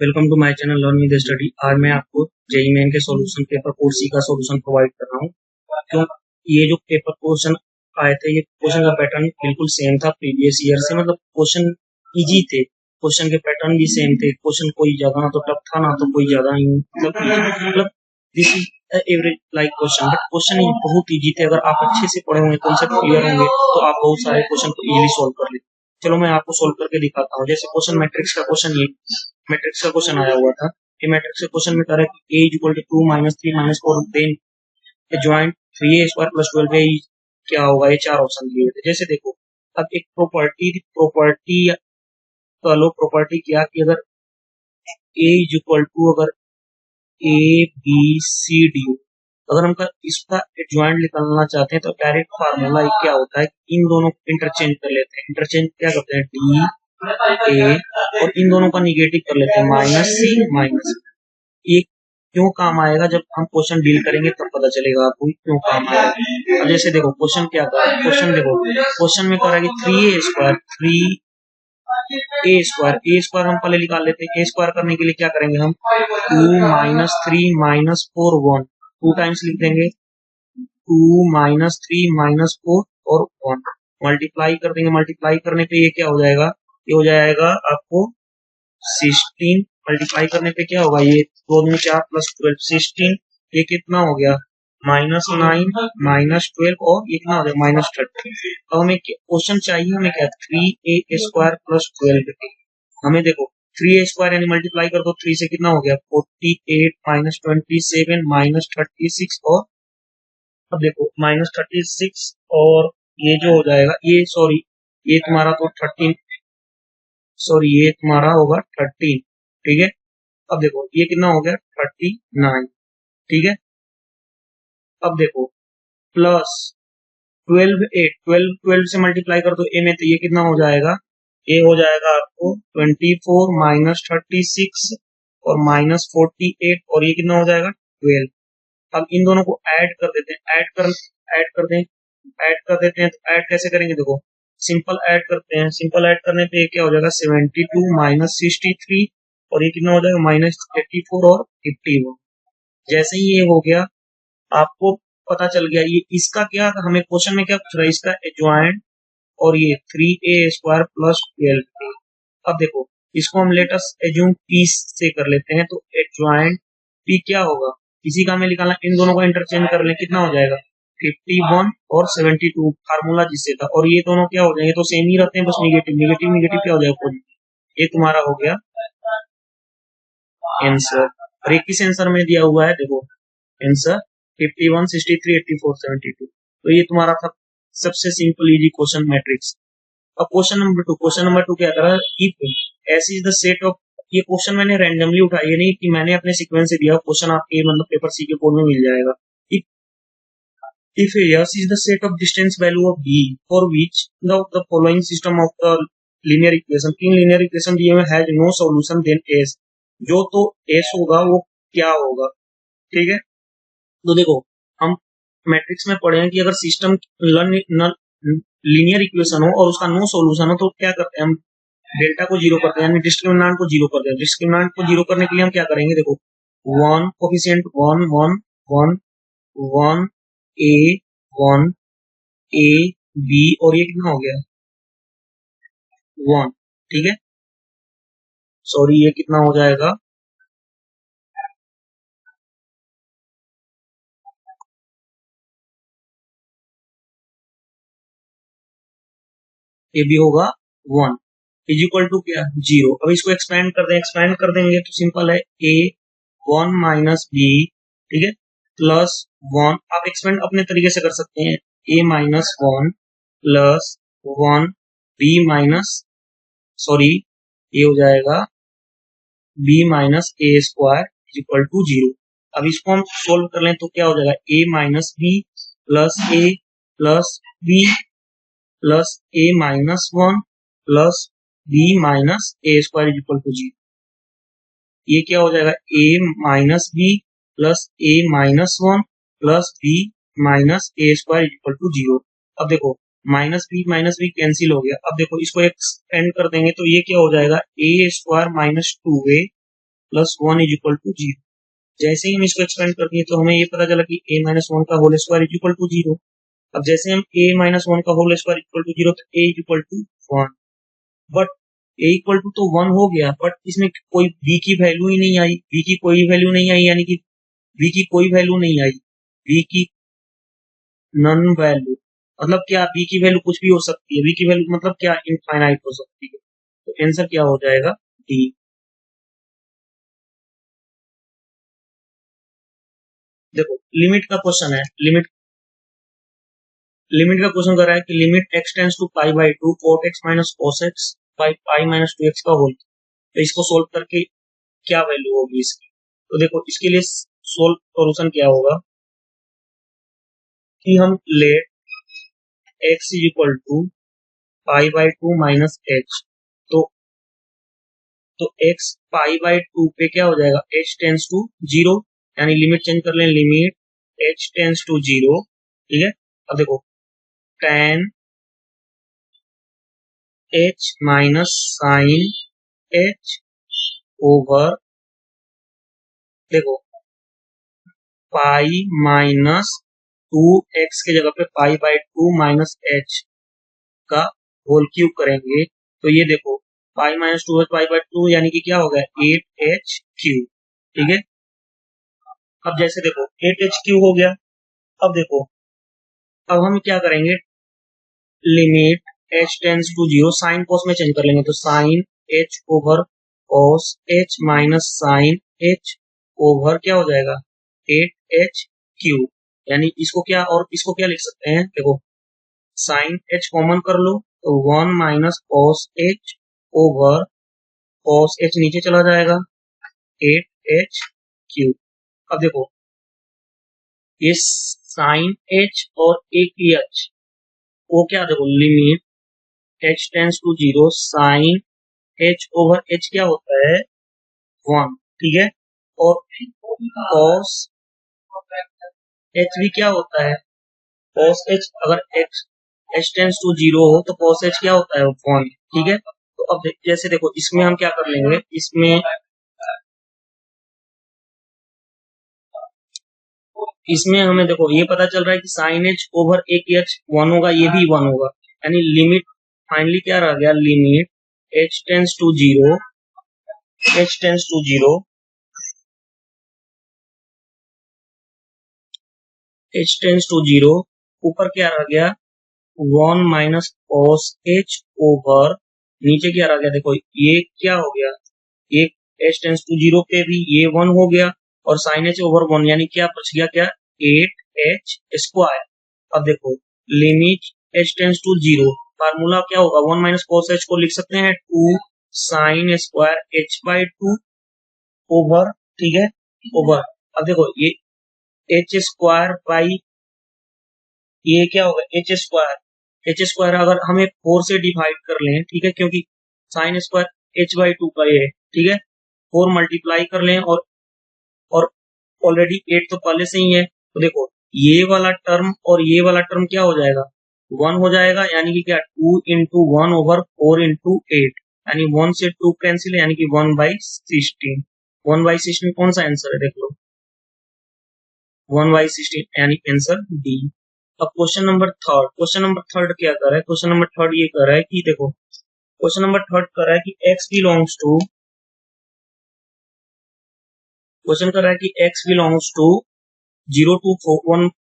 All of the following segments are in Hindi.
Welcome to my channel learn with study. आज मैं आपको जेईई मेन के सॉल्यूशन पेपर कोड सी का सॉल्यूशन प्रोवाइड कर रहा हूँ। क्यों ये जो पेपर क्वेश्चन आए थे, ये क्वेश्चन का पैटर्न बिल्कुल सेम था प्रीवियस ईयर से। मतलब क्वेश्चन इजी थे, क्वेश्चन के पैटर्न भी सेम थे। क्वेश्चन कोई ज्यादा ना तो टफ था, ना तो कोई ज्यादा ही मतलब this is average like question, but question बहुत इजी थे। अगर आप अच्छे से पढ़े होंगे, कॉन्सेप्ट क्लियर होंगे, तो आप बहुत सारे क्वेश्चन को इजीली सॉल्व कर लेते। चलो मैं आपको सॉल्व करके दिखाता हूँ। जैसे क्वेश्चन मैट्रिक्स का क्वेश्चन, ये मैट्रिक्स का क्वेश्चन आया हुआ था। ये मैट्रिक्स के क्वेश्चन में करें a is equal to 2 minus 3 minus 4 then joint 3a square plus 12a क्या होगा। ये चार ऑप्शन दिए थे। जैसे देखो, अब एक प्रॉपर्टी का लो। प्रॉपर्टी क्या कि अगर a इज इक्वल टू अगर a b c d, अगर हम इसका ज्वाइंट निकालना चाहते हैं तो डायरेक्ट फार्मूला क्या होता है, इन दोनों को इंटरचेंज कर लेते हैं। इंटरचेंज क्या करते हैं, d a, और इन दोनों का निगेटिव कर लेते हैं माइनस सी माइनस। ये क्यों काम आएगा, जब हम क्वेश्चन डील करेंगे तब पता चलेगा आपको क्यों काम आएगा। अब जैसे देखो क्वेश्चन क्या कर, क्वेश्चन देखो, क्वेश्चन में करेंगे 3a स्क्वायर हम पहले निकाल लेते हैं। a स्क्वायर करने के लिए क्या करेंगे हम, 2 माइनस 3 माइनस 4 1, 2 टाइम्स लिख देंगे। 2 माइनस 3 माइनस 4 और 1 मल्टीप्लाई कर देंगे। मल्टीप्लाई करने पे ये क्या हो जाएगा, ये हो जाएगा आपको 16। मल्टीप्लाई करने पे क्या होगा, ये 2 में 4 प्लस 12 16। ये कितना हो गया, माइनस 9 माइनस 12, और ये कितना हो गया माइनस 30। अब हमें क्वेश्चन चाहिए, हमें क्या 3a स्क्वायर प्लस 12। हमें देखो 3a स्क्वायर यानी मल्टीप्लाई कर दो 3 से, कितना हो गया 48 माइनस 27 माइनस 36, और अब देखो माइनस 36, और ये जो हो जाएगा ये सॉरी ये तुम्हारा तो 13, सॉरी ये तुम्हारा होगा 13, ठीक है। अब देखो ये कितना हो गया 39, ठीक है। अब देखो प्लस 12 8 12 12 से मल्टीप्लाई कर दो ए में, तो ये कितना हो जाएगा, ये हो जाएगा आपको 24 माइनस 36 और माइनस 48, और ये कितना हो जाएगा 12। अब इन दोनों को ऐड कर देते हैं, ऐड कर देते हैं। तो ऐड कैसे करेंगे, देखो सिंपल ऐड करते हैं। सिंपल ऐड करने पे क्या हो जाएगा 72 माइनस 63, और ये कितना हो जाएगा माइनस 84 और 51। जैसे ही ये हो गया, आपको पता चल गया ये इसका क्या था, हमें क्वेश्चन में क्या पूछ रहा है, इसका एडजॉइंट, और ये 3a स्क्वायर प्लस 12a। अब देखो इसको हम लेटस एज्यूम p से कर लेते हैं, तो एडजॉइंट p क्या होगा, इसी का हमें निकालना। इन दोनों को इंटरचेंज कर ले, कितना हो जाएगा 51 और 72, फार्मूला जिससे था। और ये दोनों क्या हो जाएंगे, तो सेम ही रहते हैं, बस निगेटिव निगेटिव निगेटिव क्या हो जाएगा पॉजिटिव। ये तुम्हारा हो गया आंसर। और ये किस आंसर में दिया हुआ है, देखो आंसर 51 63 84 72। तो ये तुम्हारा था सबसे सिंपल इजी क्वेश्चन मैट्रिक्स। अब क्वेश्चन नंबर टू क्या करा, if S is the set of, ये क्वेश्चन मैंने रैंडमली उठाया, ये नहीं कि मैंने अपने सीक्वेंस से दिया। क्वेश्चन आपके मतलब पेपर सी के कोड में मिल जाएगा। If S is the set of distance value of B for which the following system of the linear equation, तीन linear equation दिए हुए has no solution, then S, जो तो S होगा वो क्या होगा, ठीक है। तो देखो हम मैट्रिक्स में पढ़े हैं कि अगर सिस्टम लीनियर इक्वेशन हो और उसका नो सॉल्यूशन हो, तो क्या करते हैं हम, डेल्टा को जीरो करते हैं, यानी डिस्क्रिमिनेंट को जीरो करते हैं। डिस्क्रिमिनेंट को जीरो करने के लिए हम क्या करेंगे, देखो 1 कोफिशिएंट 1 1 1 1 a 1 a b, और ये कितना हो गया 1, ठीक है। सॉरी ये कितना हो जाएगा, ये भी होगा 1 इज इक्वल टू क्या 0। अब इसको एक्सपेंड कर दें, एक्सपेंड कर देंगे तो सिंपल है a 1 माइनस b, ठीक है, प्लस 1। आप एक्सपेंड अपने तरीके से कर सकते हैं, a minus 1 plus 1 b minus, sorry ये हो जाएगा b minus a square is equal to 0। अब इसको हम सोल्व कर लें तो क्या हो जाएगा a minus b plus a plus b plus a minus 1 plus b minus a square is equal to 0। ये क्या हो जाएगा a minus b plus a minus 1 plus b minus a square is equal to 0। अब देखो माइनस बी कैंसिल हो गया। अब देखो इसको एक्सपेंड कर देंगे तो ये क्या हो जाएगा a square minus 2a plus 1 is equal to 0। जैसे ही हम इसको एक्सपेंड कर दिए तो हमें ये पता चला कि a माइनस वन का whole square is equal to 0। अब जैसे हम a माइनस वन का होल स्क्वायर इक्वल टू 0 तो a is equal to 1, but a equal to तो 1 हो गया, बट इसमें कोई b की वैल्यू ही नहीं आई, b की कोई वैल्यू नहीं आई, यानी कि b की कोई वैल्यू नहीं आई, b की नन वैल्यू मतलब क्या, b की वैल्यू कुछ भी हो सकती है, b की वैल्यू मतलब क्या, इनफाइनाइट हो सकती है। तो आंसर क्या हो जाएगा, डी। देखो लिमिट का क्वेश्चन है, लिमिट का क्वेश्चन कर रहा है कि limit x tends to pi by two cot x minus cos x by pi minus 2x का होल। तो इसको सोल्व करके क्या वैल्यू होगी इसकी, तो देखो इसके लिए सोल्व सोल्यूशन क्या होगा कि हम let x is equal to pi by two minus h. तो तो x पाई बाई टू पे क्या हो जाएगा, h टेंस टू 0, यानी लिमिट चेंज कर लें, लिमिट h टेंस टू 0, ठीक है। अब देखो tan h minus sine h over, देखो पाई माइनस 2x के जगह पे pi by two minus h का होल क्यूब करेंगे, तो ये देखो pi minus two pi by two यानी कि क्या हो गया, 8h क्यूब, ठीक है। अब जैसे देखो 8h क्यूब हो गया, अब देखो अब हम क्या करेंगे, limit h tends to 0 sine cos में चेंज कर लेंगे, तो sine h over cos h minus sine h over क्या हो जाएगा 8h क्यूब, यानी इसको क्या और इसको क्या लिख सकते हैं, देखो साइन h कॉमन कर लो तो 1 minus cos h over cos h नीचे चला जाएगा 8h क्यूब। अब देखो ये साइन h और एक h वो क्या, देखो limit h tends to 0 sine h over h क्या होता है 1, ठीक है। और cos h भी क्या होता है, cos h अगर h टेंस टू 0 हो तो cos h क्या होता है 1, ठीक है। तो अब जैसे देखो इसमें हम क्या कर लेंगे, इसमें हमें देखो ये पता चल रहा है कि साइन h ओवर एक h 1 होगा, ये भी 1 होगा, यानी लिमिट फाइनली क्या रह गया, limit h tends to 0 h tends to 0 h tends to 0 ऊपर क्या रह गया 1 माइनस कॉस h ओवर नीचे क्या रह गया, देखो ये क्या हो गया, ये h टेंस टू 0 पे भी ये 1 हो गया और साइन h ओवर 1 यानी क्या बच गया, क्या 8h स्क्वायर। अब देखो limit h tends to 0 formula क्या होगा, 1 माइनस कॉस h को लिख सकते हैं 2 sine square h by 2 over, ठीक है, ओवर। अब देखो ये h स्क्वायर बाई ये क्या होगा एच स्क्वायर अगर हमें 4 से डिवाइड कर लें, ठीक है, क्योंकि साइन स्क्वायर h बाई 2 का ये है, ठीक है, 4 मल्टीप्लाई कर लें और ऑलरेडी 8 तो पहले से ही है, तो देखो ये वाला टर्म और ये वाला टर्म क्या हो जाएगा 1 हो जाएगा, यानी कि क्या 2 इंटू 1 ओवर 4 इंटू 8, यानी 1 से 2 कैंसिल, यानी कि 1/16, 1/16 कौन सा आंसर है देख लो 1/16, यानी आंसर डी। अब क्वेश्चन नंबर थर्ड क्या कर रहा है, क्वेश्चन नंबर थर्ड ये कर रहा है कि देखो क्वेश्चन नंबर थर्ड कर रहा है कि x बिलोंग्स टू, क्वेश्चन कर रहा है कि x belongs to 0 to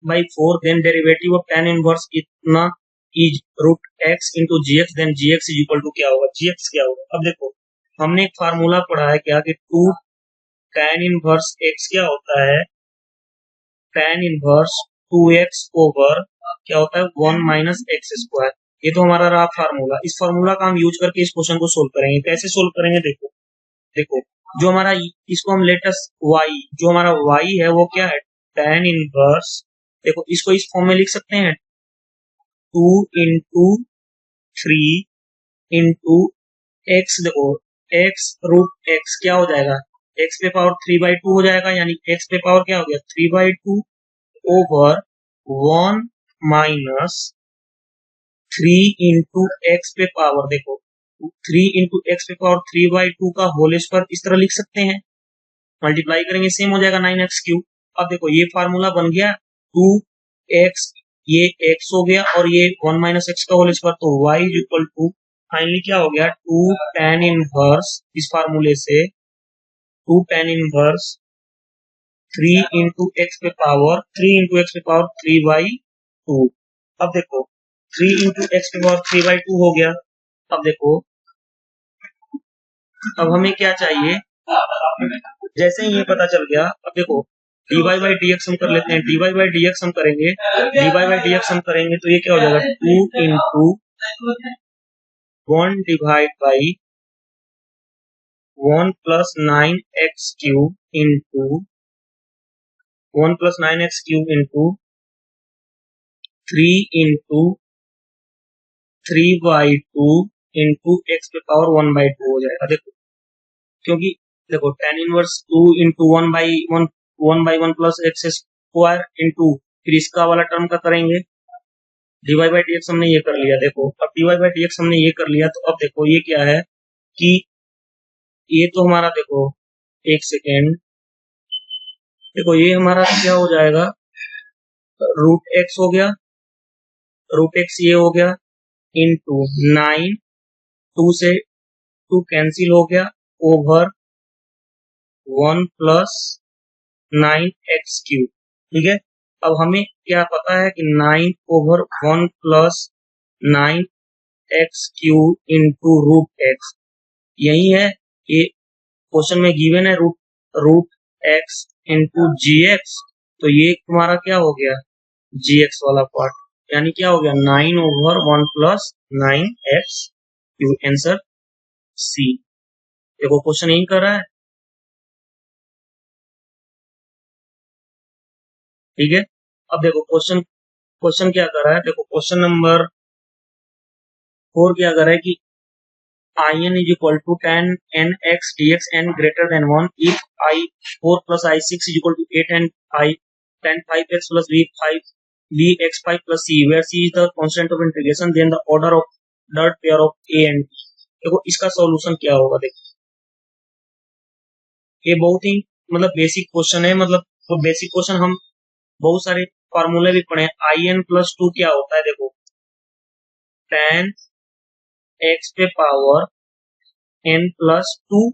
1/4, then derivative of tan inverse इतना is root x into gx, then gx is equal to क्या होगा, gx क्या होगा। अब देखो हमने एक फार्मूला पढ़ा है क्या कि 2 tan इनवर्स x क्या होता है, tan इनवर्स 2x ओवर क्या होता है 1 माइनस एक्स स्क्वायर। ये तो हमारा रहा फार्मूला, इस फार्मूला का हम यूज करके इस क्वेश्चन को सोल्व करेंगे। कैसे सोल्व करेंगे, देखो देखो जो हमारा इसको हम लेटेस्ट y, जो हमारा y है वो क्या है tan इनवर्स, देखो इसको इस फॉर्म में लिख सकते हैं 2 इंटू 3 इंटू एक्स, देखो x रूट x क्या हो जाएगा x पे पावर 3/2 हो जाएगा, यानी x पे पावर क्या हो गया 3/2 ओवर 1 माइनस 3 इंटू एक्स पे पावर, देखो 3 इंटू एक्स पे पावर 3/2 का होल स्क्वायर इस तरह लिख सकते हैं, मल्टीप्लाई करेंगे सेम हो जाएगा 9x3। अब देखो ये फार्मूला बन गया 2x, ये x हो गया और ये 1 माइनस एक्स का होल स्क्वायर, तो y is equal to finally क्या हो गया 2 tan इनवर्स, इस फार्मूले से 2 tan इनवर्स 3 इंटू एक्स पे पावर 3/2। अब देखो 3 इंटू एक्स पे पावर 3/2 हो गया। अब देखो अब हमें क्या चाहिए, जैसे ही ये पता चल गया, अब देखो dy बाई डी एक्स हम कर लेते हैं, dy बाई डी एक्स हम करेंगे, dy बाई डी एक्स हम करेंगे तो ये क्या हो जाएगा 2 into 1 divide by 1 plus 9x³ into 1 plus 9x³ into 3 into 3/2 into x पे पावर 1/2 हो जाएगा। देखो क्योंकि देखो tan inverse 2 into 1/1 plus x square into फिर इसका वाला टर्म का करेंगे, dy बाई डी एक्स हमने ये कर लिया। देखो अब dy बाई डी एक्स हमने ये कर लिया, तो अब देखो ये क्या है कि ये तो हमारा देखो एक सेकेंड, देखो ये हमारा क्या हो जाएगा रूट एक्स हो गया, रूट एक्स ये हो गया इंटू 9, 2 से 2 कैंसिल हो गया ओवर 1 प्लस 9x³ ठीक है। अब हमें क्या पता है कि 9 over 1 plus 9x³ into root x, यही है ये क्वेश्चन में गिवन है root x into g x, तो ये तुम्हारा क्या हो गया जी एक्स वाला पार्ट, यानी क्या हो गया 9 over 1 plus 9x³। Answer C. देखो क्वेश्चन यही कर रहा है, ठीक है। अब देखो क्वेश्चन क्वेश्चन क्या कर रहा है, देखो क्वेश्चन नंबर 4 क्या कर रहा है कि in is equal to tan nx dx n greater than 1 if I4 plus I6 is equal to 8 and I tan 5x plus vx5 plus c, where c is the constant of integration, then the order of third pair of a and b। देखो इसका सॉल्यूशन क्या होगा, देखो ये बहुत ही मतलब बेसिक क्वेश्चन है, मतलब तो बेसिक क्वेश्चन हम बहुत सारे फार्मूले भी पढ़े। in+2 क्या होता है, देखो tan x पे पावर n+2,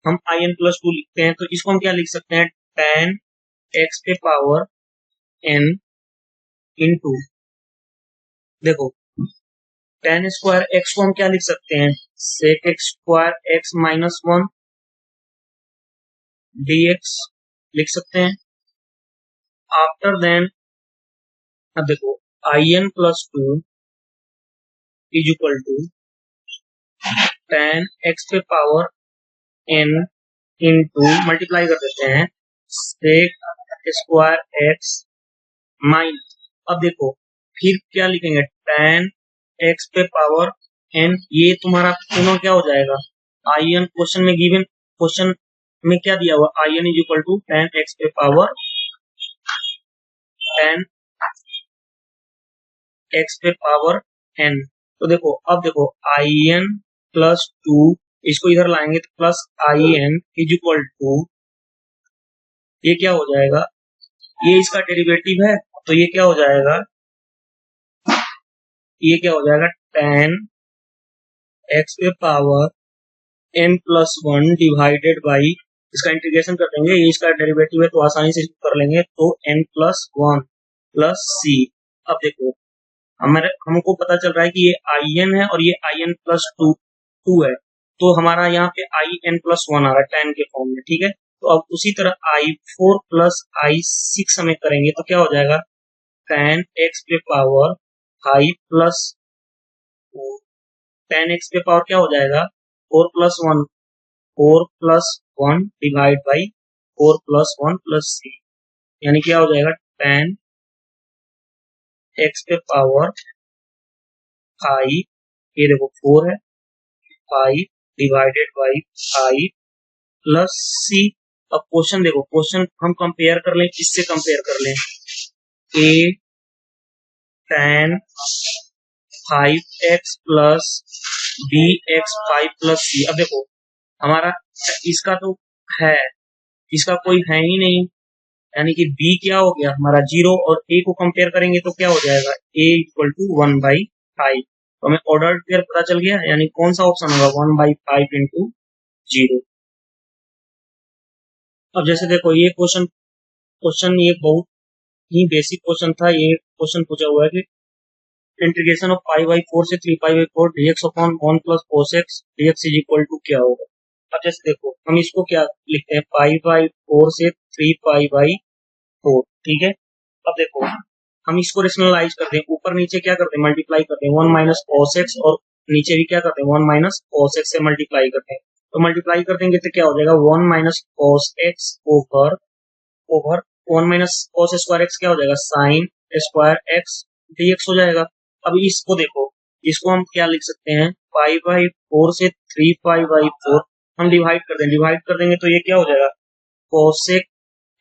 हम in+2 लिखते हैं, तो इसको हम क्या लिख सकते हैं tan x पे पावर n इंटू, देखो tan स्क्वायर x को हम क्या लिख सकते हैं sec x square x minus 1 dx लिख सकते हैं। आफ्टर देन अब देखो in+2 is equal to tan x पे पावर n इंटू मल्टीप्लाई कर देते हैं sec स्क्वायर x माइनस, अब देखो फिर क्या लिखेंगे tan x पे पावर n, ये तुम्हारा दोनों क्या हो जाएगा in, क्वेश्चन में गिवन क्वेश्चन में क्या दिया हुआ in is equal to tan x पे पावर tan x पे पावर n। तो देखो अब देखो in+2 इसको इधर लाएंगे तो plus in is equal to, ये क्या हो जाएगा, ये इसका डेरिवेटिव है, तो ये क्या हो जाएगा, ये क्या हो जाएगा tan x पे पावर n+1 डिवाइडेड बाई, इसका इंटीग्रेशन कर देंगे, ये इसका डेरिवेटिव है तो आसानी से कर लेंगे, तो n+1 प्लस सी। अब देखो हमको पता चल रहा है कि ये in है और ये in+2 है, तो हमारा यहाँ पे in+1 आ रहा है tan के फॉर्म में, ठीक है। तो अब उसी तरह I4 प्लस I6 हमें करेंगे तो क्या हो जाएगा tan x पे पावर 5 प्लस tan x पे पावर क्या हो जाएगा 4 plus 1 divide by 4 plus 1 plus C, यानी क्या हो जाएगा tan x पे पावर 5, ये देखो 4 है 5 डिवाइडेड बाई 5 प्लस सी। अब क्वेश्चन देखो, क्वेश्चन हम कंपेयर कर लें, किससे कंपेयर कर लें a tan 5x plus bx 5 plus C. अब देखो हमारा इसका तो है इसका कोई है ही नहीं, यानी कि b क्या हो गया हमारा 0, और a को कंपेयर करेंगे तो क्या हो जाएगा a इक्वल टू 1/5। तो हमें ऑर्डर पेयर पता चल गया, यानी कौन सा ऑप्शन होगा 1/5 इंटू 0। अब जैसे देखो ये क्वेश्चन क्वेश्चन ये बहुत ही बेसिक क्वेश्चन था। ये क्वेश्चन पूछा हुआ है कि इंटीग्रेशन ऑफ पाई बाई 4 से 3 pi by 4 dx upon 1 plus cos x dx is equal to क्या होगा। अब जैसे देखो हम इसको क्या लिखते हैं, पाई बाई 4 से 3 पाई बाई 4, ठीक है। अब देखो हम इसको रेशनलाइज करते हैं, ऊपर नीचे क्या करते हैं मल्टीप्लाई करते हैं, 1 माइनस cos x, और नीचे भी क्या करते हैं 1 माइनस cos x से मल्टीप्लाई करते हैं। तो मल्टीप्लाई कर देंगे तो क्या हो जाएगा 1 minus cos x over over 1 minus cos square x क्या हो जाएगा साइन स्क्वायर x dx हो जाएगा। अब इसको देखो, इसको हम क्या लिख सकते हैं, पाई बाई 4 से 3 पाई बाई 4 हम डिवाइड कर देंगे, डिवाइड कर देंगे तो ये क्या हो जाएगा cosec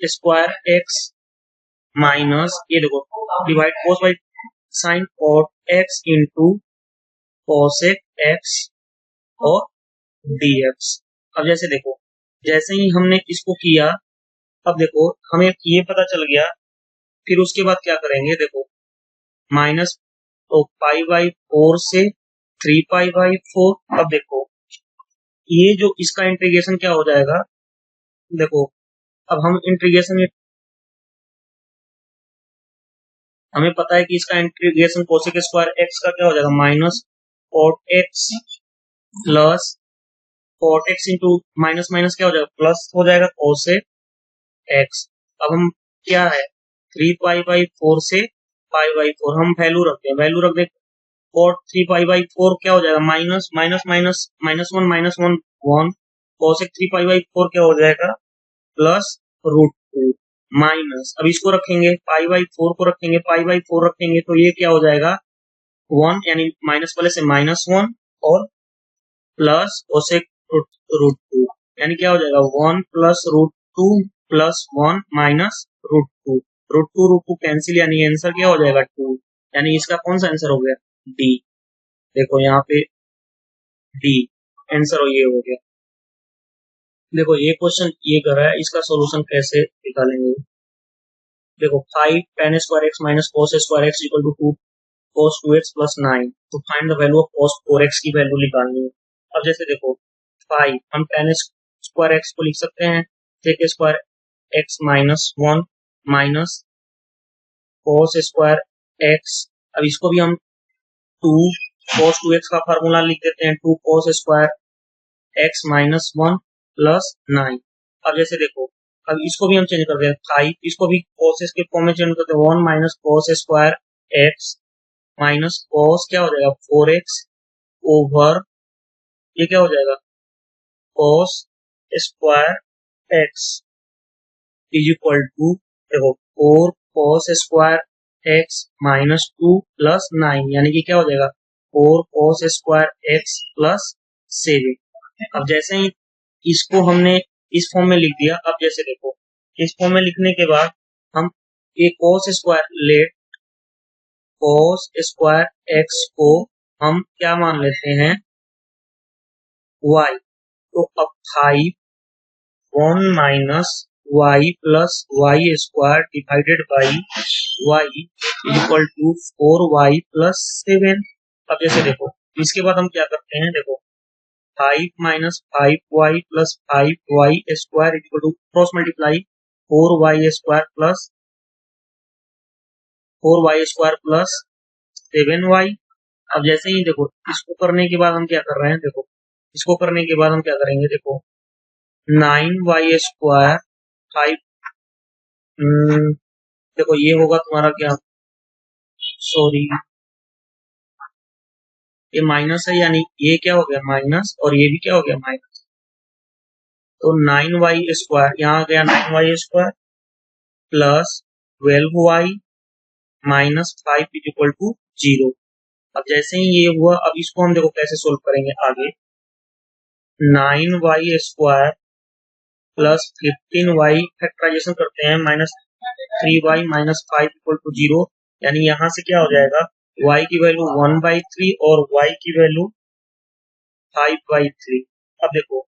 स्क्वायर x माइनस ये देखो divide cos by sine cot x into cosec x और dx। अब जैसे देखो जैसे ही हमने इसको किया, अब देखो हमें ये पता चल गया, फिर उसके बाद क्या करेंगे देखो माइनस, तो पाई बाई 4 से 3 पाई बाई 4। अब देखो ये जो इसका इंटीग्रेशन क्या हो जाएगा, देखो अब हम इंटीग्रेशन, हमें पता है कि इसका इंटीग्रेशन कोसेक स्क्वायर एक्स का क्या हो जाएगा minus cot x plus cot x into minus minus क्या हो जाएगा प्लस हो जाएगा कोसेक एक्स। अब हम क्या है 3 पाई बाई 4 से पाई बाई 4 हम वैल्यू रखते हैं, वैल्यू रख दे कॉट 3 पाई बाई 4 क्या हो जाएगा minus minus minus minus one one, cosec 3 pi by 4 क्या हो जाएगा प्लस √2 माइनस, अब इसको रखेंगे पाई बाई 4 को रखेंगे, पाई बाई 4 रखेंगे तो ये क्या हो जाएगा 1, यानी माइनस वाले से -1 और प्लस कोसेक √2, यानी क्या हो जाएगा 1 प्लस √2 प्लस 1 माइनस √2, √2 कैंसिल, यानी आंसर क्या हो जाएगा 2, यानी इसका कौन सा आंसर हो गया डी। देखो यहाँ पे डी आंसर ये हो गया। देखो ये क्वेश्चन ये कर रहा है, इसका सॉल्यूशन कैसे निकालेंगे। देखो 5 tan square x minus cos square x equal to 2 cos 2x plus 9, तो find the value of cos 4x की वैल्यू निकालनी है। अब जैसे देखो 5 हम tan स्क्वायर x को लिख सकते हैं sec square x minus 1 minus cos square x, अब इसको भी हम 2 cos 2x का फार्मूला लिख देते हैं 2 cos square x minus 1 plus 9। अब जैसे देखो अब इसको भी हम चेंज कर दें 5, इसको भी cos के फॉर्म में चेंज करते हैं 1 minus cos square x minus cos क्या हो जाएगा 4x ओवर ये क्या हो जाएगा cos square x is equal to देखो 4 cos square x minus 2 plus 9, यानी कि क्या हो जाएगा 4 cos स्क्वायर x प्लस 7। अब जैसे ही इसको हमने इस फॉर्म में लिख दिया, अब जैसे देखो इस फॉर्म में लिखने के बाद हम एक cos square late cos square x को हम क्या मान लेते हैं y, तो अब 5 1 minus y plus y square divided by y equal to 4y plus 7। अब जैसे देखो इसके बाद हम क्या करते हैं, देखो 5 minus 5y plus 5y square equal to cross multiply 4y square plus 7y। अब जैसे ही देखो इसको करने के बाद हम क्या कर रहे हैं, देखो इसको करने के बाद हम क्या करेंगे, देखो 9y स्क्वायर 5, देखो ये होगा तुम्हारा क्या, सॉरी ये माइनस है, यानी ये क्या हो गया माइनस और ये भी क्या हो गया माइनस, तो 9y स्क्वायर यहाँ आ गया 9y square plus 12y minus 5 is equal to 0। अब जैसे ही ये हुआ, अब इसको हम देखो कैसे सोल्व करेंगे आगे, 9y square plus 15y factorisation करते हैं minus 3y minus 5 equal to 0, यानी यहाँ से क्या हो जाएगा y की वैल्यू 1/3 और y की वैल्यू 5/3। अब देखो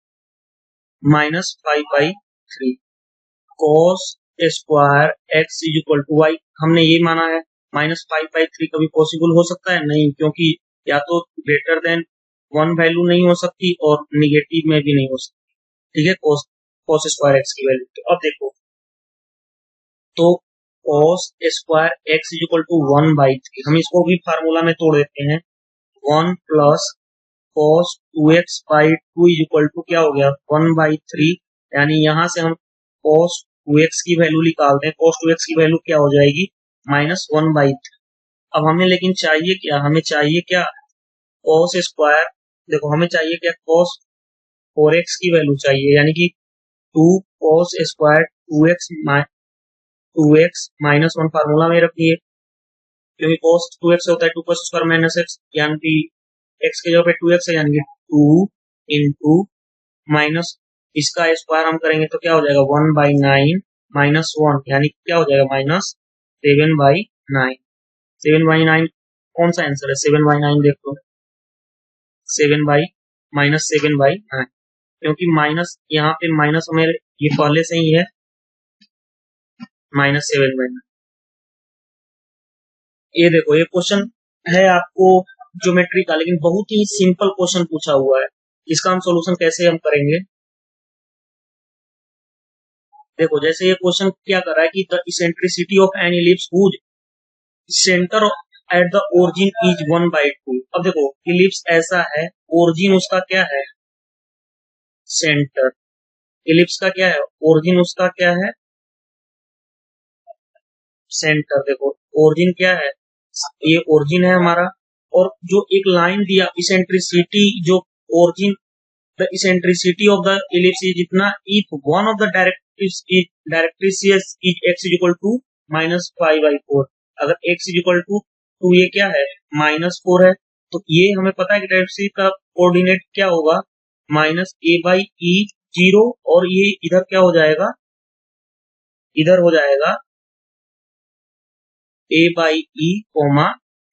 -5/3, cos square x is equal to y, हमने ये माना है। -5/3 कभी पॉसिबल हो सकता है? नहीं, क्योंकि या तो ग्रेटर देन 1 वैल्यू नहीं हो सकती और निगेटिव में भी नहीं हो सकती। ठीक है, कॉस कॉस स्क्वायर एक्स की वैल्यू। तो अब देखो, तो cos square x is equal to 1/3, हम इसको भी फार्मूला में तोड़ देते हैं। 1 plus cos 2x/2 is equal to क्या हो गया, 1/3। यानी यहां से हम cos 2x की वैल्यू निकालते हैं, cos 2x की वैल्यू क्या हो जाएगी, -1/3। अब हमें लेकिन चाहिए क्या, हमें चाहिए क्या, cos स्क्वायर। देखो हमें चाहिए क्या, cos 4x की वैल्यू चाहिए, यानी कि 2 cos स्क्वायर 2x -1 फार्मूला में रखिए, क्योंकि cos 2x होता है 2 cos स्क्वायर माइनस एक्स, यानी कि x की जगह पे 2x है, यानी कि 2 इंटू माइनस इसका स्क्वायर हम करेंगे तो क्या हो जाएगा, 1/9 -1, यानी क्या हो जाएगा, -7/9। 7/9 कौन सा आंसर है, 7/9 देख लो, 7/9, क्योंकि माइनस यहाँ पे माइनस हमें ये पहले से ही है, -7/9। ये देखो, ये क्वेश्चन है आपको ज्योमेट्री का, लेकिन बहुत ही सिंपल क्वेश्चन पूछा हुआ है। इसका हम सॉल्यूशन कैसे हम करेंगे, देखो जैसे ये क्वेश्चन क्या कर रहा है कि the eccentricity of an ellipse whose centre at the origin is 1/2। अब देखो इलिप्स ऐसा है, ओरिजिन उसका क्या है, सेंटर। इलिप्स का क्या है, ओरिजिन उसका क्या है, सेंटर। देखो ओरिजिन क्या है, ये ओरिजिन है हमारा, और जो एक लाइन दिया इसेंट्रिसिटी, जो origin, the eccentricity of the ellipse is इतना, if one of the directrix is x is equal to -5/4। अगर x इज इक्वल टू ये क्या है, -4 है, तो ये हमें पता है कि डायरेक्ट्रिस का कोऑर्डिनेट क्या होगा, -a/e0, और ये इधर क्या हो जाएगा, इधर हो जाएगा a/e,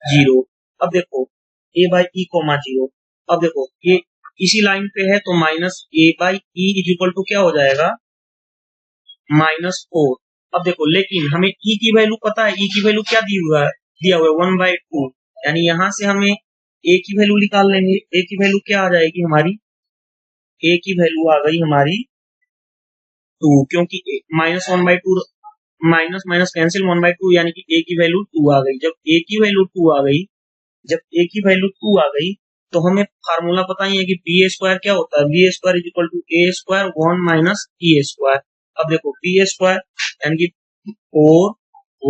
0। अब देखो a/e, 0, अब देखो ये इसी लाइन पे है, तो -a/e इज इक्वल टू क्या हो जाएगा, -4। अब देखो लेकिन हमें e की वैल्यू पता है, e की वैल्यू क्या दी हुआ है, दिया हुआ है 1/2, यानी यहां से हमें a की वैल्यू निकाल लेंगे। a की वैल्यू क्या आ जाएगी हमारी, a की वैल्यू आ गई हमारी 2, क्योंकि -1/2, माइनस माइनस कैंसिल, 1/2, यानी कि a की वैल्यू 2 आ गई। जब a की वैल्यू 2 आ गई, जब a की वैल्यू 2 आ गई, तो हमें फार्मूला पता ही है कि बी स्क्वायर क्या होता है, b square is equal to a square 1 minus e square. अब देखो बी स्क्वायर यानी कि 4,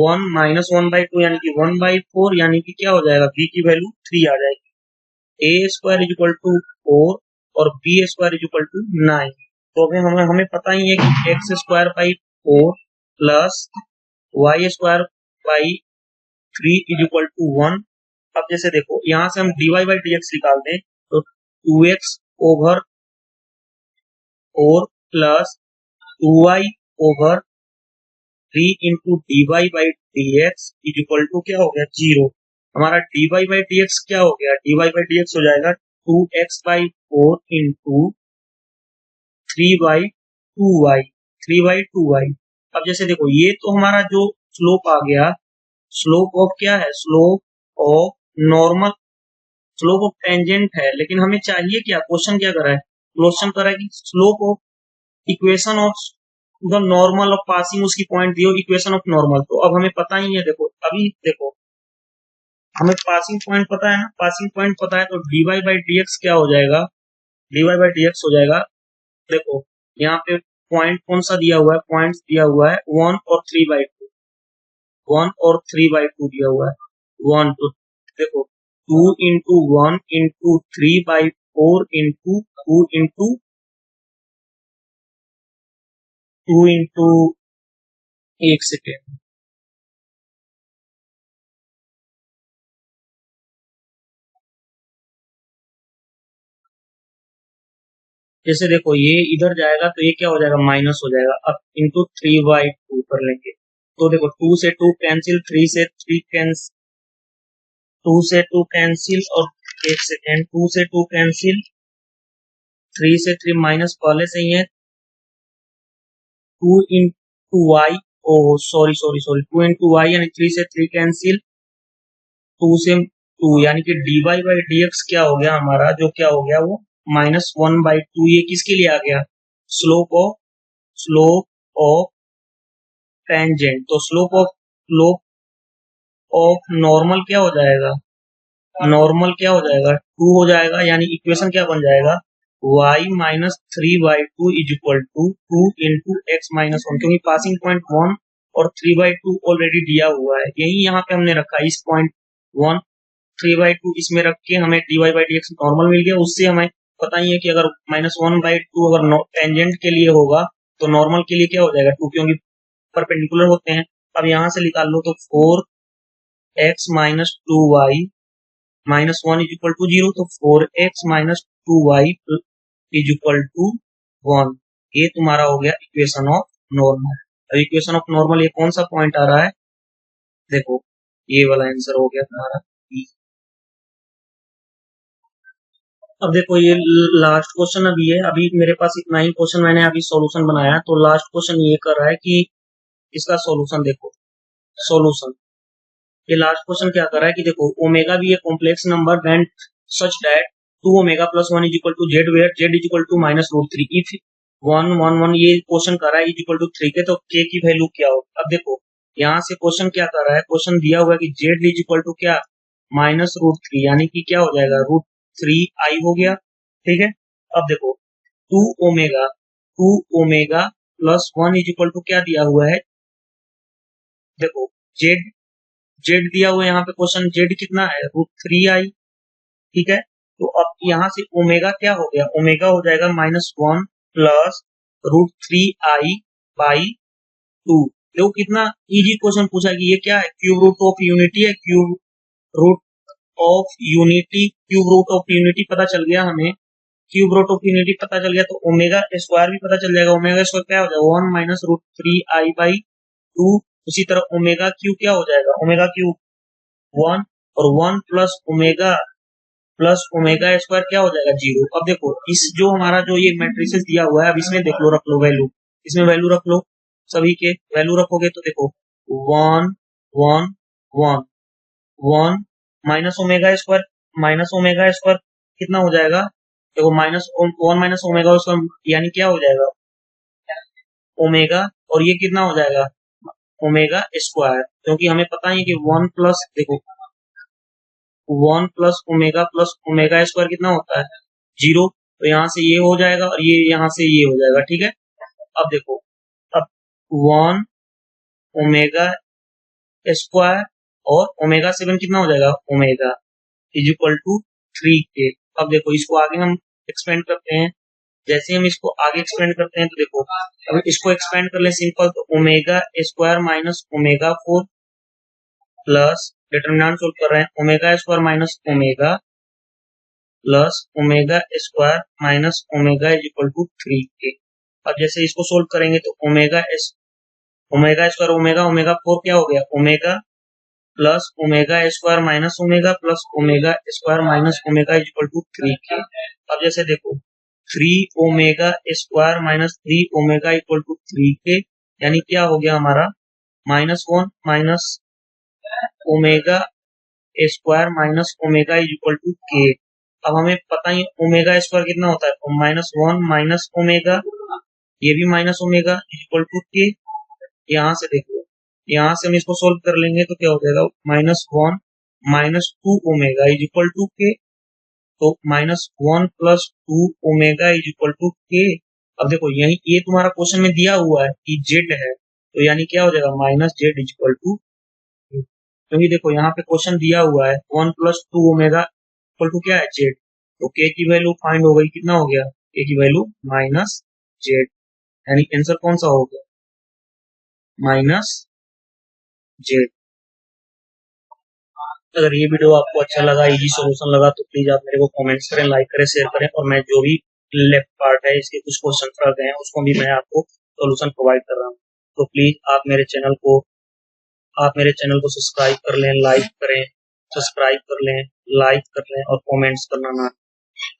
1 -1/2, यानी कि 1/4, यानी कि क्या हो जाएगा, बी की वैल्यू 3 आ जाएगी। A square is equal to 4 और b square is equal to 9। तो अभी हमें पता ही है कि x square by 4 plus y square by 3 is equal to 1। अब जैसे देखो यहां से हम dy बाई डी एक्स निकालते हैं, तो 2x over 4 plus 2y over 3 into dy by D x is equal to क्या हो गया, 0। हमारा dy बाई डी एक्स क्या हो गया, dy बाई डी एक्स हो जाएगा 2x by 4 into 3/2y, 3/2y। अब जैसे देखो ये तो हमारा जो स्लोप आ गया, स्लोप ऑफ क्या है, slope of normal, slope of tangent है, लेकिन हमें चाहिए क्या, क्वेश्चन क्या कर रहा है, क्वेश्चन कर रहा है कि slope of equation of the normal of passing, उसकी पॉइंट दियो इक्वेशन ऑफ नॉर्मल। तो अब हमें पता ही है, देखो अभी देखो हमें पासिंग पॉइंट पता है ना, पासिंग पॉइंट पता है, तो dy बाई डी एक्स क्या हो जाएगा, dy बाई डी एक्स हो जाएगा, देखो यहाँ पे पॉइंट कौन सा दिया हुआ है, पॉइंट दिया हुआ है 1 और 3/2, 1 और 3/2 दिया हुआ है, 1 तो देखो 2 into 1 into 3/4 into 2 into 2 into, एक सेकेंड, जैसे देखो ये इधर जाएगा तो ये क्या हो जाएगा, माइनस हो जाएगा। अब इंटू 3/2 कर लेंगे, तो देखो 2 से 2 कैंसिल, 3 से 3 कैंसिल, 2 से 2 कैंसिल, और एक सेकेंड 2 से 2 कैंसिल, 3 से 3 माइनस पहले से ही है, 2 in 2y, oh sorry sorry sorry, 2 into y यानी 3 से 3 कैंसिल, 2 से 2 यानी कि dy बाई dx क्या हो गया हमारा, जो क्या हो गया वो -1/2। ये किसके लिए आ गया, स्लोप ऑफ टेंजेंट। तो स्लोप ऑफ नॉर्मल क्या हो जाएगा, नॉर्मल क्या हो जाएगा 2 हो जाएगा, यानी इक्वेशन क्या बन जाएगा y minus 3/2 is equal to 2 into x minus 1, क्योंकि पासिंग पॉइंट 1 और 3/2 ऑलरेडी दिया हुआ है, यही यहाँ पे हमने रखा है। इस पॉइंट 1 3/2 इसमें रख के हमें dy by D X normal मिल गया। उससे हमें पता ही है कि अगर -1/2 अगर टेंजेंट के लिए होगा तो नॉर्मल के लिए क्या हो जाएगा 2, क्योंकि परपेंडिकुलर होते हैं। अब यहाँ से निकाल लो तो 4x minus 2y minus 1 is equal to 0, तो 4x minus 2y is equal to 1। ये तुम्हारा हो गया इक्वेशन ऑफ नॉर्मल। अब इक्वेशन ऑफ नॉर्मल ये कौन सा पॉइंट आ रहा है, देखो ये वाला आंसर हो गया तुम्हारा B। अब देखो ये लास्ट क्वेश्चन अभी है, अभी मेरे पास इतना ही क्वेश्चन मैंने अभी सॉल्यूशन बनाया, तो लास्ट क्वेश्चन ये कर रहा है कि इसका सॉल्यूशन देखो। सॉल्यूशन ये लास्ट क्वेश्चन क्या कर रहा है कि देखो ओमेगा भी एक complex number then such that 2 omega plus 1 is equal to z where z is equal to -√3 if 1 1 1 ये क्वेश्चन कर रहा है इज इक्वल टू 3 के, तो के की वैल्यू क्या हो। अब देखो यहाँ से क्वेश्चन क्या कर रहा है, क्वेश्चन दिया हुआ है कि जेड इज इक्वल टू क्या -√3, यानी कि क्या हो जाएगा √3i हो गया, ठीक है। अब देखो 2 omega plus 1 is equal to क्या दिया हुआ है, देखो जेड दिया हुआ है यहाँ पे क्वेश्चन, जेड कितना है √3i, ठीक है। तो अब यहाँ से ओमेगा क्या हो गया, ओमेगा हो जाएगा -1 प्लस √3i बाई 2। देखो कितना इजी क्वेश्चन पूछा कि ये क्या है, क्यूब रूट ऑफ यूनिटी है, cube root cube root of unity पता चल गया हमें, क्यूब रूट ऑफ यूनिटी पता चल गया तो ओमेगा स्क्वायर भी पता चल जाएगा। ओमेगा स्क्वायर क्या हो जाएगा 1 माइनस √3i बाई 2। उसी तरह ओमेगा क्यू क्या हो जाएगा, ओमेगा क्यू 1 और 1 प्लस ओमेगा स्क्वायर क्या हो जाएगा 0। अब देखो इस जो हमारा जो ये मैट्रिसेस दिया हुआ है, अब इसमें देख लो, रख लो वैल्यू, इसमें वैल्यू रख लो, सभी के वैल्यू रखोगे तो देखो 1 1 1 1 माइनस ओमेगा स्क्वायर कितना हो जाएगा, देखो -1 माइनस ओमेगा स्क्वायर यानी क्या हो जाएगा ओमेगा, और ये कितना हो जाएगा ओमेगा स्क्वायर, क्योंकि हमें पता है कि 1 प्लस देखो 1 प्लस ओमेगा स्क्वायर कितना होता है 0, तो यहाँ से ये हो जाएगा और ये यहाँ से ये हो जाएगा, ठीक है। अब देखो अब 1 ओमेगा स्क्वायर और ओमेगा 7 कितना हो जाएगा omega is equal to 3k। अब देखो इसको आगे हम एक्सपेंड करते हैं, जैसे हम इसको आगे एक्सपेंड करते हैं तो देखो अब इसको एक्सपेंड कर ले सिंपल, तो omega square minus omega 4 plus determinant solve कर रहे हैं omega square minus omega plus omega square minus omega is equal to 3k। अब जैसे इसको सोल्व करेंगे तो ओमेगा स्क्वायर ओमेगा 4 क्या हो गया omega plus omega square minus omega plus omega square minus omega is equal to 3k। अब जैसे देखो 3 omega square minus 3 omega equal to 3k, यानी क्या हो गया हमारा -1 minus omega square minus omega is equal to k। अब हमें पता ही ओमेगा स्क्वायर कितना होता है तो -1 माइनस ओमेगा, ये भी minus omega is equal to k। यहाँ से देखो यहाँ से हम इसको सोल्व कर लेंगे तो क्या हो जाएगा -1 minus 2 omega is equal to k, तो -1 plus 2 omega is equal to k। अब देखो यही ये तुम्हारा क्वेश्चन में दिया हुआ है कि जेड है, तो यानी क्या हो जाएगा -z इज इक्वल टू, क्योंकि देखो यहाँ पे क्वेश्चन दिया हुआ है 1 प्लस 2 ओमेगा इक्वल टू क्या है जेड, तो k की वैल्यू फाइंड हो गई, कितना हो गया k की वैल्यू -z, यानी आंसर कौन सा हो गया -z। अगर ये वीडियो आपको अच्छा लगा, इजी सॉल्यूशन लगा तो प्लीज आप मेरे को कमेंट्स करें, लाइक करें, शेयर करें, और मैं जो भी लेफ्ट पार्ट है इसके कुछ क्वेश्चन रह गए हैं उसको भी मैं आपको सॉल्यूशन प्रोवाइड कर रहा हूँ। तो प्लीज आप मेरे चैनल को सब्सक्राइब कर लें, लाइक करें, सब्सक्राइब कर लें, लाइक कर लें और कमेंट्स करना ना।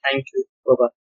Thank you, bye bye.